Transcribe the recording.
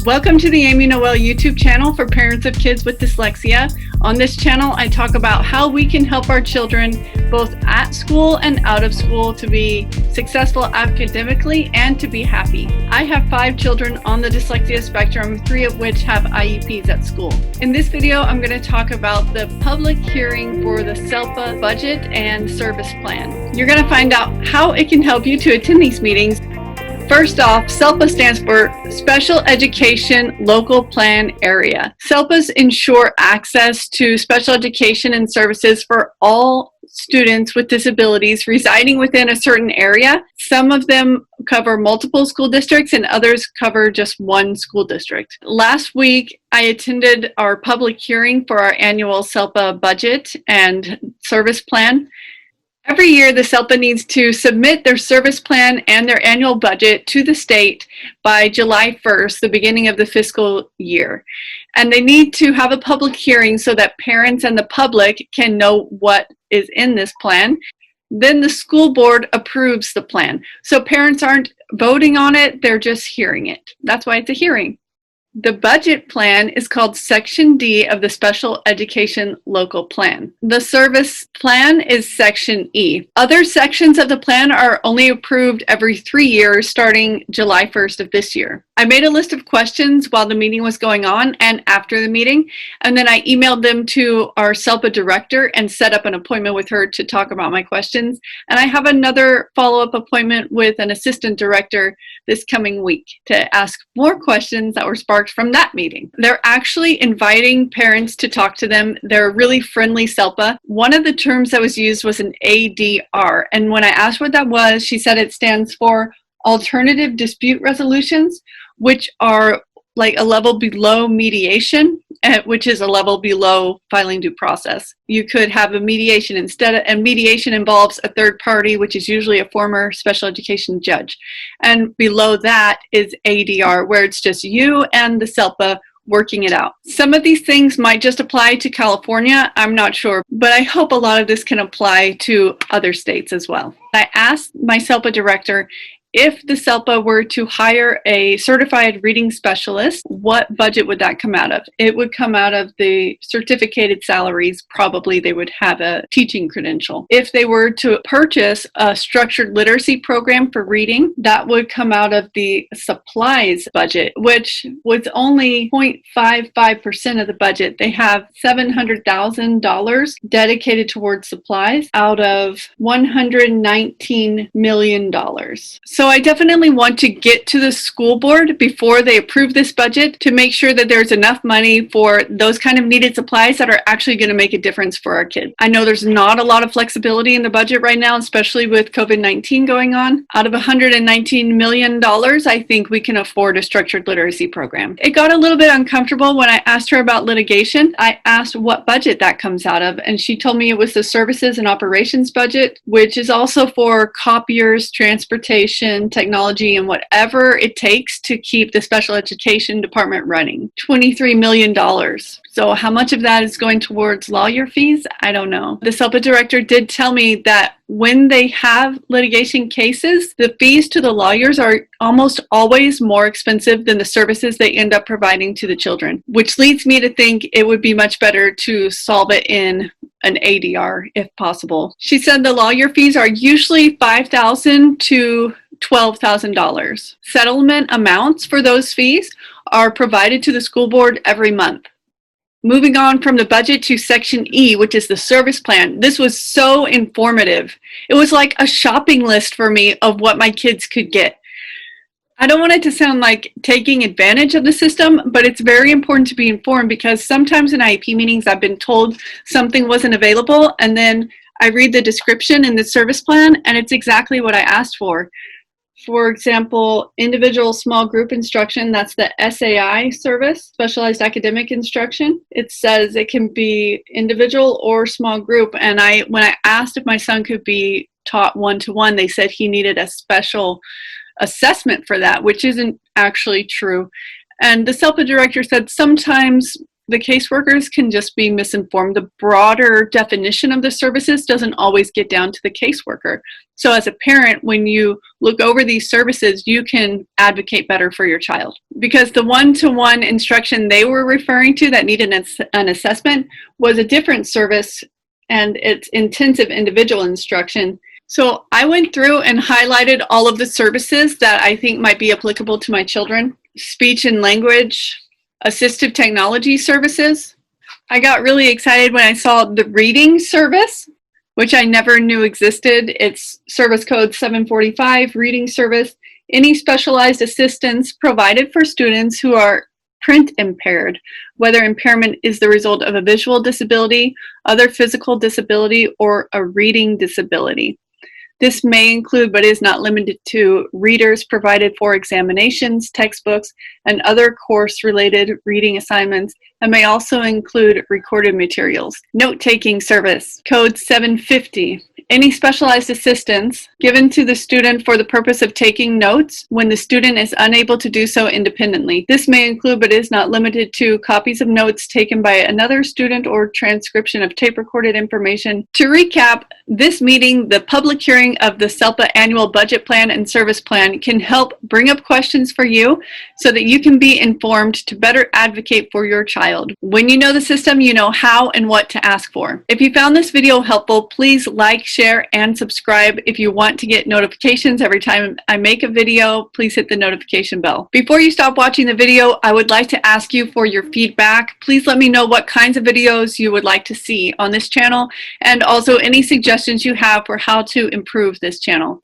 Welcome to the Amy Noel YouTube channel for parents of kids with dyslexia. On this channel, I talk about how we can help our children both at school and out of school to be successful academically and to be happy. I have 5 children on the dyslexia spectrum, 3 of which have IEPs at school. In this video, I'm going to talk about the public hearing for the Selpa budget and service plan. You're going to find out how it can help you to attend these meetings. First off, SELPA stands for Special Education Local Plan Area. SELPAs ensure access to special education and services for all students with disabilities residing within a certain area. Some of them cover multiple school districts and others cover just one school district. Last week, I attended our public hearing for our annual SELPA budget and service plan. Every year, the SELPA needs to submit their service plan and their annual budget to the state by July 1st, the beginning of the fiscal year. And they need to have a public hearing so that parents and the public can know what is in this plan. Then the school board approves the plan. So parents aren't voting on it, they're just hearing it. That's why it's a hearing. The budget plan is called Section D of the Special Education Local Plan. The service plan is Section E. Other sections of the plan are only approved every 3 years starting July 1st of this year. I made a list of questions while the meeting was going on and after the meeting, and then I emailed them to our SELPA director and set up an appointment with her to talk about my questions. And I have another follow-up appointment with an assistant director this coming week to ask more questions that were sparked from that meeting. They're actually inviting parents to talk to them. They're really friendly SELPA. One of the terms that was used was an ADR. And when I asked what that was, she said it stands for Alternative Dispute Resolutions, which are like a level below mediation, which is a level below filing due process. You could have a mediation instead, and mediation involves a third party, which is usually a former special education judge. And below that is ADR, where it's just you and the SELPA working it out. Some of these things might just apply to California, I'm not sure, but I hope a lot of this can apply to other states as well. I asked my SELPA director, if the SELPA were to hire a certified reading specialist, what budget would that come out of? It would come out of the certificated salaries. Probably they would have a teaching credential. If they were to purchase a structured literacy program for reading, that would come out of the supplies budget, which was only 0.55% of the budget. They have $700,000 dedicated towards supplies out of $119 million. So I definitely want to get to the school board before they approve this budget to make sure that there's enough money for those kind of needed supplies that are actually going to make a difference for our kids. I know there's not a lot of flexibility in the budget right now, especially with COVID-19 going on. Out of $119 million, I think we can afford a structured literacy program. It got a little bit uncomfortable when I asked her about litigation. I asked what budget that comes out of, and she told me it was the services and operations budget, which is also for copiers, transportation, technology, and whatever it takes to keep the special education department running. $23 million. So how much of that is going towards lawyer fees? I don't know. The SELPA director did tell me that when they have litigation cases, the fees to the lawyers are almost always more expensive than the services they end up providing to the children, which leads me to think it would be much better to solve it in an ADR if possible. She said the lawyer fees are usually $5,000 to $12,000. Settlement amounts for those fees are provided to the school board every month. Moving on from the budget to Section E, which is the service plan. This was so informative. It was like a shopping list for me of what my kids could get. I don't want it to sound like taking advantage of the system, but it's very important to be informed because sometimes in IEP meetings I've been told something wasn't available and then I read the description in the service plan and it's exactly what I asked for. For example, individual small group instruction, that's the SAI service, specialized academic instruction. It says it can be individual or small group. And when I asked if my son could be taught one-to-one, they said he needed a special assessment for that, which isn't actually true. And the SELPA director said sometimes the caseworkers can just be misinformed. The broader definition of the services doesn't always get down to the caseworker. So as a parent, when you look over these services, you can advocate better for your child. Because the one-to-one instruction they were referring to that needed an assessment was a different service, and it's intensive individual instruction. So I went through and highlighted all of the services that I think might be applicable to my children. Speech and language, assistive technology services. I got really excited when I saw the reading service, which I never knew existed. It's service code 745, reading service. Any specialized assistance provided for students who are print impaired, whether impairment is the result of a visual disability, other physical disability, or a reading disability. This may include, but is not limited to, readers provided for examinations, textbooks, and other course-related reading assignments, and may also include recorded materials. Note-taking service, code 750. Any specialized assistance given to the student for the purpose of taking notes when the student is unable to do so independently. This may include, but is not limited to, copies of notes taken by another student or transcription of tape-recorded information. To recap, this meeting, the public hearing of the Selpa Annual Budget Plan and Service Plan, can help bring up questions for you so that you can be informed to better advocate for your child. When you know the system, you know how and what to ask for. If you found this video helpful, please like, share, and subscribe. If you want to get notifications every time I make a video, please hit the notification bell. Before you stop watching the video, I would like to ask you for your feedback. Please let me know what kinds of videos you would like to see on this channel, and also any suggestions you have for how to improve this channel.